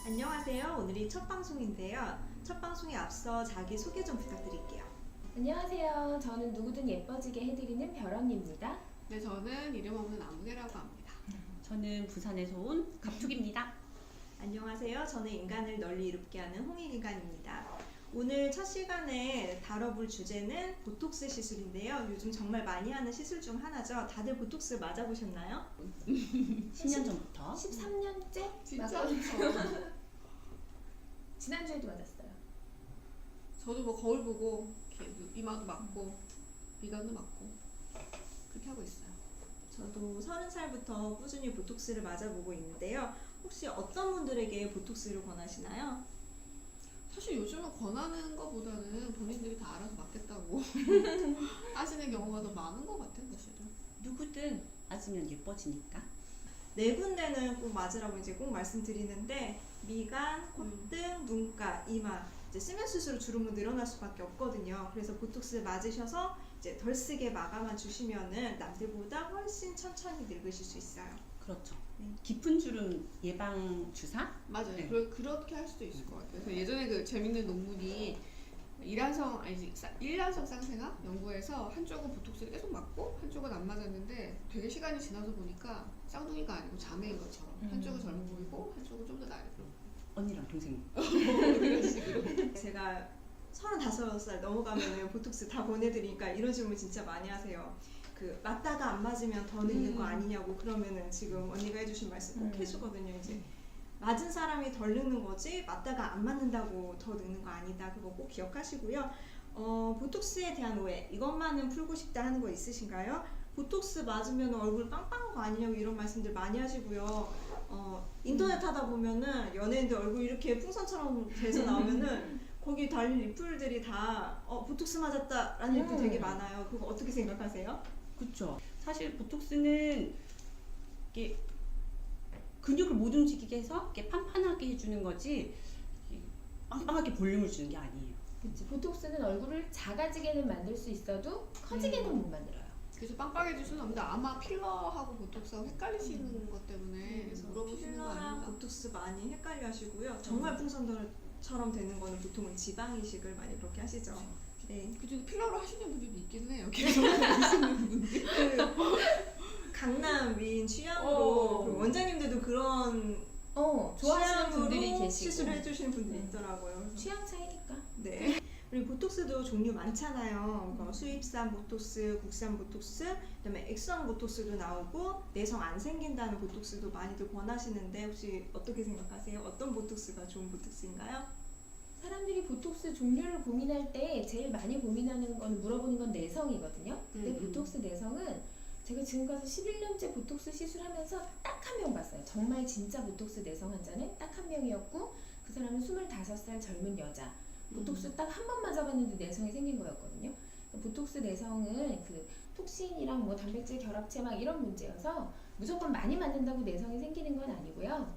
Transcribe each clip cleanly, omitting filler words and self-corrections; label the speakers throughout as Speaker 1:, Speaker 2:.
Speaker 1: 안녕하세요. 오늘이 첫 방송인데요. 첫 방송에 앞서 자기소개 좀 부탁드릴게요.
Speaker 2: 안녕하세요. 저는 누구든 예뻐지게 해드리는 별언니입니다.
Speaker 3: 네, 저는 이름 없는 아무개라고 합니다.
Speaker 4: 저는 부산에서 온 갑툭입니다.
Speaker 1: 안녕하세요. 저는 인간을 널리 이롭게 하는 홍익인간입니다. 오늘 첫 시간에 다뤄볼 주제는 보톡스 시술인데요. 요즘 정말 많이 하는 시술 중 하나죠. 다들 보톡스 맞아보셨나요?
Speaker 4: 10년 전부터
Speaker 2: 13년째?
Speaker 3: 진짜?
Speaker 2: 지난주에도 맞았어요.
Speaker 3: 저도 뭐 거울 보고 이렇게 이마도 맞고 미간도 맞고 그렇게 하고 있어요.
Speaker 1: 저도 30살부터 꾸준히 보톡스를 맞아보고 있는데요. 혹시 어떤 분들에게 보톡스를 권하시나요?
Speaker 3: 사실 요즘은 권하는 것보다는 본인들이 다 알아서 맞겠다고 하시는 경우가 더 많은 것 같아요, 사실은.
Speaker 4: 누구든 맞으면 예뻐지니까.
Speaker 1: 네 군데는 꼭 맞으라고 이제 꼭 말씀드리는데 미간, 콧등, 눈가, 이마 이제 수면 수술로 주름은 늘어날 수밖에 없거든요. 그래서 보톡스 맞으셔서 이제 덜 쓰게 마감만 주시면은 남들보다 훨씬 천천히 늙으실 수 있어요.
Speaker 4: 그렇죠.
Speaker 1: 네.
Speaker 4: 깊은 주름 예방 주사?
Speaker 3: 맞아요.
Speaker 4: 네.
Speaker 3: 그렇게 할 수도 있을 것 같아요. 그래서 예전에 그 재밌는 논문이 일란성 쌍생아 연구에서 한쪽은 보톡스를 계속 맞고 한쪽은 안 맞았는데 되게 시간이 지나서 보니까 쌍둥이가 아니고 자매인 것처럼 한쪽은 젊어 보이고 한쪽은 좀 더 나이 들어.
Speaker 4: 언니랑 동생.
Speaker 3: 이런 식으로.
Speaker 1: 제가 35살 넘어가면은 보톡스 다 보내드리니까 이런 질문 진짜 많이 하세요. 그 맞다가 안 맞으면 더 늙는 거 아니냐고. 그러면은 지금 언니가 해주신 말씀 꼭 해주거든요. 이제 맞은 사람이 덜 늙는 거지 맞다가 안 맞는다고 더 늙는 거 아니다. 그거 꼭 기억하시고요. 보톡스에 대한 오해 이것만은 풀고 싶다 하는 거 있으신가요? 보톡스 맞으면 얼굴 빵빵한 거 아니냐고 이런 말씀들 많이 하시고요. 인터넷 하다 보면은 연예인들 얼굴 이렇게 풍선처럼 돼서 나오면은 거기 달린 리플들이 다 보톡스 맞았다라는 리플 되게 많아요. 그거 어떻게 생각하세요?
Speaker 4: 그렇죠. 사실 보톡스는 이게 근육을 못 움직이게 해서 이렇게 판판하게 해주는 거지 빵빵하게 볼륨을 주는 게 아니에요.
Speaker 2: 그치. 보톡스는 얼굴을 작아지게는 만들 수 있어도 커지게는 못 만들어요.
Speaker 3: 그래서 빵빵해질 수는 없는데 아마 필러하고 보톡스하고 헷갈리시는 것 때문에 그래서 물어보시는 거
Speaker 1: 필러랑
Speaker 3: 아닌가.
Speaker 1: 보톡스 많이 헷갈려 하시고요. 정말 풍선처럼 되는 거는 보통은 지방 이식을 많이 그렇게 하시죠. 네.
Speaker 3: 그중에 필러로 하시는 분들도 있기는 해요. 계속 하시는 분들.
Speaker 1: 강남 미인 취향으로 그 원장님들도 그런
Speaker 2: 좋아하시는 분들이
Speaker 1: 취향으로
Speaker 2: 계시고
Speaker 1: 시술을 해주시는 분들이 있더라고요. 그래서
Speaker 2: 취향 차이니까.
Speaker 1: 네. 그리고 보톡스도 종류 많잖아요. 수입산 보톡스, 국산 보톡스, 그다음에 액성 보톡스도 나오고 내성 안 생긴다는 보톡스도 많이들 권하시는데 혹시 어떻게 생각하세요? 어떤 보톡스가 좋은 보톡스인가요?
Speaker 2: 사람들이 보톡스 종류를 고민할 때 제일 많이 고민하는 건 물어보는 건 내성이거든요. 근데 보톡스 내성은 제가 지금까지 11년째 보톡스 시술하면서 딱 한 명 봤어요. 정말 진짜 보톡스 내성 환자는 딱 한 명이었고 그 사람은 25살 젊은 여자. 보톡스 딱 한 번 맞아봤는데 내성이 생긴 거였거든요. 보톡스 내성은 그 톡신이랑 뭐 단백질 결합체 막 이런 문제여서 무조건 많이 맞는다고 내성이 생기는 건 아니고요.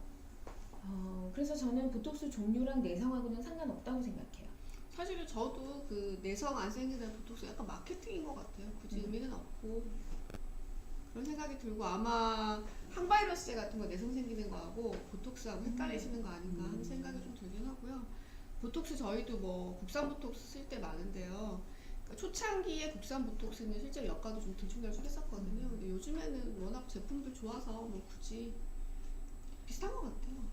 Speaker 2: 그래서 저는 보톡스 종류랑 내성하고는 상관없다고 생각해요.
Speaker 3: 사실은 저도 그 내성 안 생기는 보톡스 약간 마케팅인 것 같아요. 굳이 의미는 없고 그런 생각이 들고 아마 항바이러스제 같은 거 내성 생기는 거하고 보톡스하고 헷갈리시는 거 아닌가 하는 생각이 좀 들긴 하고요. 보톡스 저희도 뭐 국산 보톡스 쓸 때 많은데요. 그러니까 초창기에 국산 보톡스는 실제로 여가도 좀 들쭉날쭉 했었거든요. 근데 요즘에는 워낙 제품들 좋아서 뭐 굳이 비슷한 것 같아요.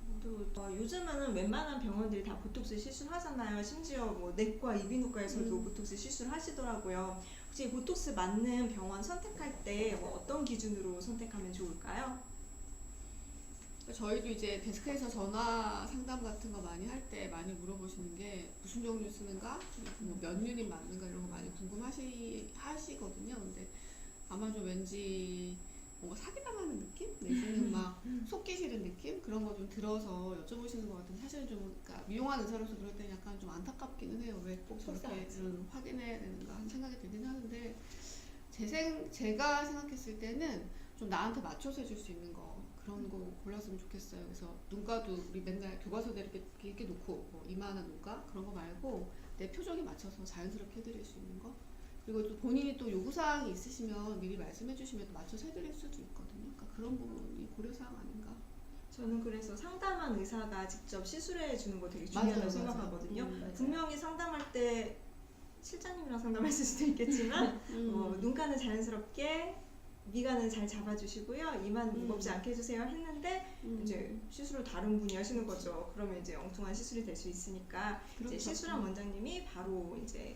Speaker 1: 또 요즘은 웬만한 병원들이 다 보톡스 시술하잖아요. 심지어 뭐 내과, 이비인후과에서도 보톡스 시술하시더라고요. 혹시 보톡스 맞는 병원 선택할 때 뭐 어떤 기준으로 선택하면 좋을까요?
Speaker 3: 저희도 이제 데스크에서 전화 상담 같은 거 많이 할 때 많이 물어보시는 게 무슨 종류 쓰는가, 뭐 몇 유닛 맞는가 이런 거 많이 궁금하시거든요. 근데 아마 좀 왠지 뭔가 사기당하는 느낌? 내지는 막 속기 싫은 느낌? 그런 거 좀 들어서 여쭤보시는 것 같은데 사실은 좀 그러니까 미용한 의사로서 그럴 때는 약간 좀 안타깝기는 해요. 왜 꼭 저렇게 확인해야 되는가 하는 생각이 들긴 하는데 제가 생각했을 때는 좀 나한테 맞춰서 해줄 수 있는 거 그런 거 골랐으면 좋겠어요. 그래서 눈가도 우리 맨날 교과서대로 이렇게 놓고 뭐 이마나 눈가 그런 거 말고 내 표정에 맞춰서 자연스럽게 해드릴 수 있는 거. 그리고 또 본인이 또 요구사항이 있으시면 미리 말씀해 주시면 또 맞춰서 해드릴 수도 있거든요. 그러니까 그런 부분이 고려사항 아닌가.
Speaker 1: 저는 그래서 상담한 의사가 직접 시술해 주는 거 되게
Speaker 3: 맞아요,
Speaker 1: 중요하다고
Speaker 3: 맞아요.
Speaker 1: 생각하거든요.
Speaker 2: 맞아요.
Speaker 1: 분명히 상담할 때 실장님이랑 상담했을 수도 있겠지만 눈가는 자연스럽게 미간은 잘 잡아주시고요. 이만 무겁지 않게 해주세요 했는데 이제 시술을 다른 분이 하시는 거죠. 그러면 이제 엉뚱한 시술이 될 수 있으니까 이제
Speaker 3: 그렇죠.
Speaker 1: 시술한 원장님이 바로 이제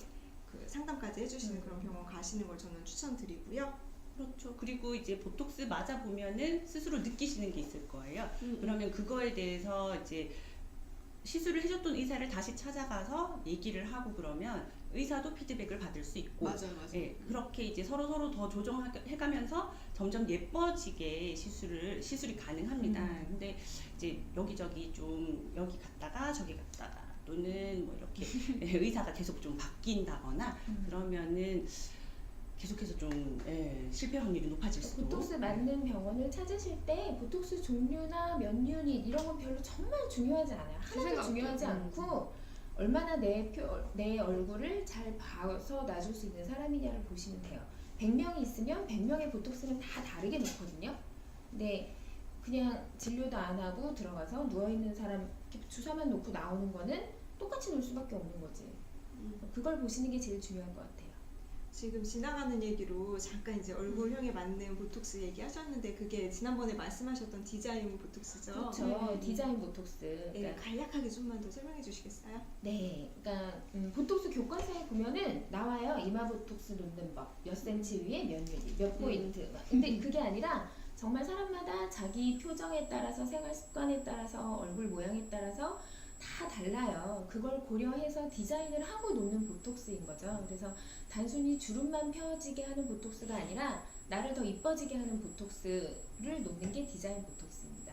Speaker 1: 그 상담까지 해주시는 그런 병원 가시는 걸 저는 추천드리고요.
Speaker 4: 그렇죠. 그리고 이제 보톡스 맞아 보면은 스스로 느끼시는 게 있을 거예요. 그러면 그거에 대해서 이제 시술을 해줬던 의사를 다시 찾아가서 얘기를 하고 그러면 의사도 피드백을 받을 수 있고,
Speaker 3: 맞아요, 맞아요.
Speaker 4: 예, 그렇게 이제 서로 더 조정해가면서 점점 예뻐지게 시술이 가능합니다. 근데 이제 여기저기 좀 여기 갔다가 저기 갔다가 또는 뭐 이렇게 의사가 계속 좀 바뀐다거나 그러면은 계속해서 좀 실패 확률이 높아질 수도.
Speaker 2: 보톡스 맞는 병원을 찾으실 때 보톡스 종류나 몇 유닛 이런 건 별로 정말 중요하지 않아요. 하나도
Speaker 3: 생각도.
Speaker 2: 중요하지 않고 얼마나 내 얼굴을 잘 봐서 놔줄 수 있는 사람이냐를 보시면 돼요. 100명이 있으면 100명의 보톡스는 다 다르게 놓거든요. 근데 그냥 진료도 안 하고 들어가서 누워있는 사람 이렇게 주사만 놓고 나오는 거는 똑같이 놓을 수밖에 없는 거지. 그걸 보시는 게 제일 중요한 것 같아요.
Speaker 1: 지금 지나가는 얘기로 잠깐 이제 얼굴형에 맞는 보톡스 얘기하셨는데 그게 지난번에 말씀하셨던 디자인 보톡스죠?
Speaker 2: 그렇죠. 디자인 보톡스.
Speaker 1: 네,
Speaker 2: 그러니까
Speaker 1: 간략하게 좀만 더 설명해 주시겠어요?
Speaker 2: 네, 그러니까 보톡스 교과서에 보면은 나와요. 이마 보톡스 놓는 법, 몇 센치 위에 몇 유닛, 몇 포인트. 근데 그게 아니라 정말 사람마다 자기 표정에 따라서 생활 습관에 따라서 얼굴 모양에 따라서 다 달라요. 그걸 고려해서 디자인을 하고 놓는 보톡스인 거죠. 그래서 단순히 주름만 펴지게 하는 보톡스가 아니라 나를 더 이뻐지게 하는 보톡스를 놓는 게 디자인 보톡스입니다.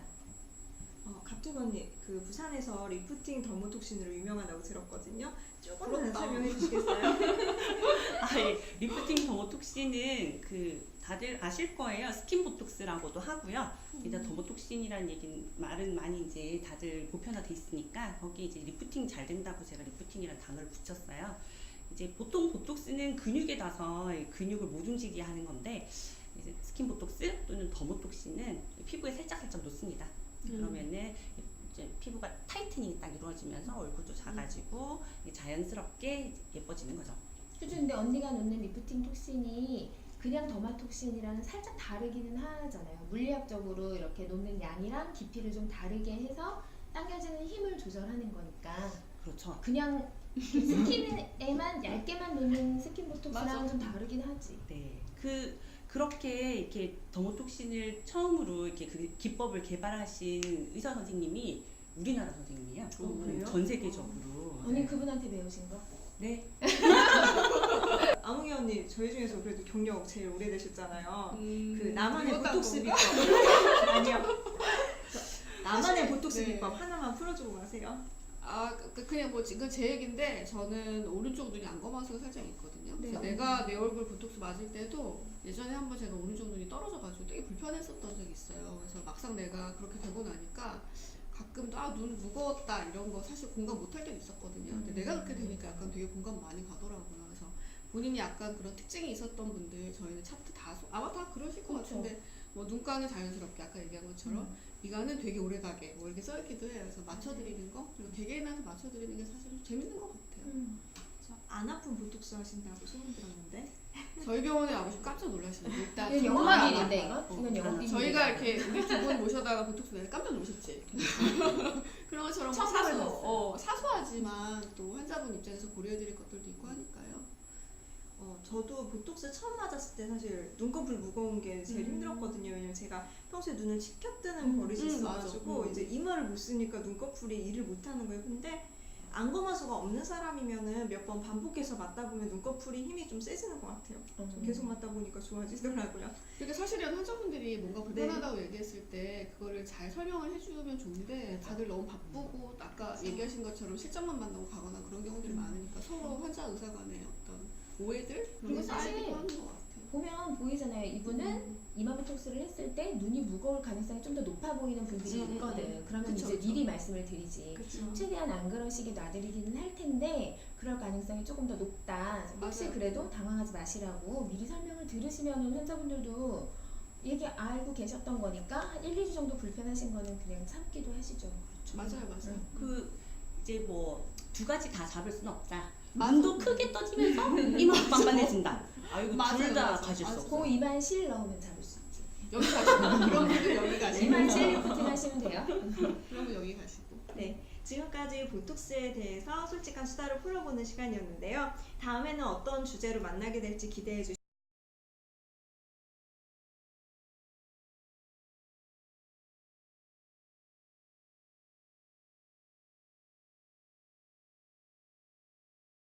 Speaker 1: 갑두건님, 그 부산에서 리프팅 더모톡신으로 유명하다고 들었거든요. 조금만
Speaker 3: 부럽다.
Speaker 1: 설명해 주시겠어요?
Speaker 4: 리프팅 더모톡신은 그 다들 아실 거예요. 스킨 보톡스라고도 하고요. 일단 더모톡신이라는 말은 많이 이제 다들 보편화돼 있으니까 거기 이제 리프팅 잘 된다고 제가 리프팅이라는 단어를 붙였어요. 이제 보통 보톡스는 근육에 닿아서 근육을 못 움직이게 하는 건데 이제 스킨 보톡스 또는 더모톡신은 피부에 살짝 놓습니다. 그러면은 이제 피부가 타이트닝이 딱 이루어지면서 얼굴도 작아지고 자연스럽게 예뻐지는 거죠.
Speaker 2: 그죠? 근데 언니가 놓는 리프팅 톡신이 그냥 더마톡신이랑은 살짝 다르기는 하잖아요. 물리학적으로 이렇게 놓는 양이랑 깊이를 좀 다르게 해서 당겨지는 힘을 조절하는 거니까
Speaker 4: 그렇죠.
Speaker 2: 그냥 스킨에만 얇게만 놓는 스킨 보톡스랑 좀 다르긴 하지.
Speaker 4: 네. 그렇게 이렇게 더모톡신을 처음으로 이렇게 그 기법을 개발하신 의사 선생님이 우리나라 선생님이에요.
Speaker 1: 그래요?
Speaker 4: 전 세계적으로.
Speaker 2: 언니 그분한테 배우신 거?
Speaker 4: 네.
Speaker 1: 아웅이 언니, 저희 중에서 그래도 경력 제일 오래되셨잖아요. 그 나만의
Speaker 3: 이것도
Speaker 1: 보톡스
Speaker 3: 안
Speaker 1: 비법. 아니요. 나만의
Speaker 3: 사실,
Speaker 1: 보톡스
Speaker 3: 네.
Speaker 1: 비법 하나만 풀어주고 가세요.
Speaker 3: 그냥 뭐 지금 제 얘긴데 저는 오른쪽 눈이 안검하수가 살짝 있거든요. 그래서
Speaker 1: 네.
Speaker 3: 내가 내 얼굴 보톡스 맞을 때도 예전에 한번 제가 오른쪽 눈이 떨어져가지고 되게 불편했었던 적이 있어요. 그래서 막상 내가 그렇게 되고 나니까 가끔 눈 무거웠다 이런 거 사실 공감 못할 때도 있었거든요. 근데 내가 그렇게 되니까 약간 되게 공감 많이 가더라고요. 그래서 본인이 약간 그런 특징이 있었던 분들 저희는 차트 아마 다 그러실 것
Speaker 2: 그쵸.
Speaker 3: 같은데 뭐 눈가는 자연스럽게 아까 얘기한 것처럼 미간은 되게 오래가게 뭐 이렇게 써있기도 해요. 그래서 맞춰드리는 거 그리고 개개인한테 맞춰드리는 게 사실 좀 재밌는 것 같아요.
Speaker 1: 저 안 아픈 보톡스 하신다고 소문 들었는데.
Speaker 3: 저희 병원에 와보시면 깜짝 놀라시네요. 일단
Speaker 2: 이건 영화 일인데 이거? 이건 영화
Speaker 3: 어, 저희가 이렇게 우리 두 분 모셔다가 보톡스 내서 깜짝 놀셨지. 그런 것처럼 뭐
Speaker 2: 처음 봤어요.
Speaker 3: 사소하지만 또 환자분 입장에서 고려해드릴 것들도 있고 하니까요.
Speaker 1: 저도 보톡스 처음 맞았을 때 사실 눈꺼풀 무거운 게 제일 힘들었거든요. 왜냐면 제가 평소에 눈을 치켜뜨는 버릇이 있어가지고
Speaker 3: 맞아.
Speaker 1: 이제 이마를 못 쓰니까 눈꺼풀이 일을 못 하는 거예요. 근데 안검하수가 없는 사람이면은 몇 번 반복해서 맞다 보면 눈꺼풀이 힘이 좀 세지는 것 같아요. 좀 계속 맞다 보니까 좋아지더라고요.
Speaker 3: 그러니까 사실은 환자분들이 뭔가 불편하다고 얘기했을 때 그거를 잘 설명을 해주면 좋은데 다들 너무 바쁘고 아까 얘기하신 것처럼 실장만 만나고 가거나 그런 경우들이 많으니까 서로 환자 의사 간의 어떤 오해들 그런
Speaker 2: 그리고
Speaker 3: 게
Speaker 2: 사실
Speaker 3: 쌓이기도 하는 것 같아요.
Speaker 2: 보면 보이잖아요. 이분은 이마 보톡스를 했을 때 눈이 무거울 가능성이 좀 더 높아 보이는 분들이 있거든. 그러면
Speaker 3: 그쵸,
Speaker 2: 이제
Speaker 3: 그쵸.
Speaker 2: 미리 말씀을 드리지.
Speaker 1: 그렇죠.
Speaker 2: 최대한 안 그러시게 놔드리기는 할 텐데 그럴 가능성이 조금 더 높다. 혹시
Speaker 3: 맞아요.
Speaker 2: 그래도 당황하지 마시라고 미리 설명을 들으시면 환자분들도 얘기 알고 계셨던 거니까 한 1, 2주 정도 불편하신 거는 그냥 참기도 하시죠.
Speaker 3: 맞아요, 맞아요.
Speaker 4: 그 이제 뭐 두 가지 다 잡을 수는 없다.
Speaker 3: 맞아.
Speaker 4: 눈도 크게 떠지면서 이만 빵빵해진다. 아이고
Speaker 3: 맞아요,
Speaker 4: 둘 다
Speaker 3: 맞아요.
Speaker 4: 가실 수
Speaker 3: 맞아요.
Speaker 4: 없어.
Speaker 2: 고 입안 실 넣으면 잡을 수 있지.
Speaker 3: 여기 가시고 그런 분들 여기 가시고
Speaker 2: 입안 실 리프팅 하시면 돼요.
Speaker 3: 그러면 여기 가시고.
Speaker 1: 네, 지금까지 보톡스에 대해서 솔직한 수다를 풀어보는 시간이었는데요. 다음에는 어떤 주제로 만나게 될지 기대해 주시고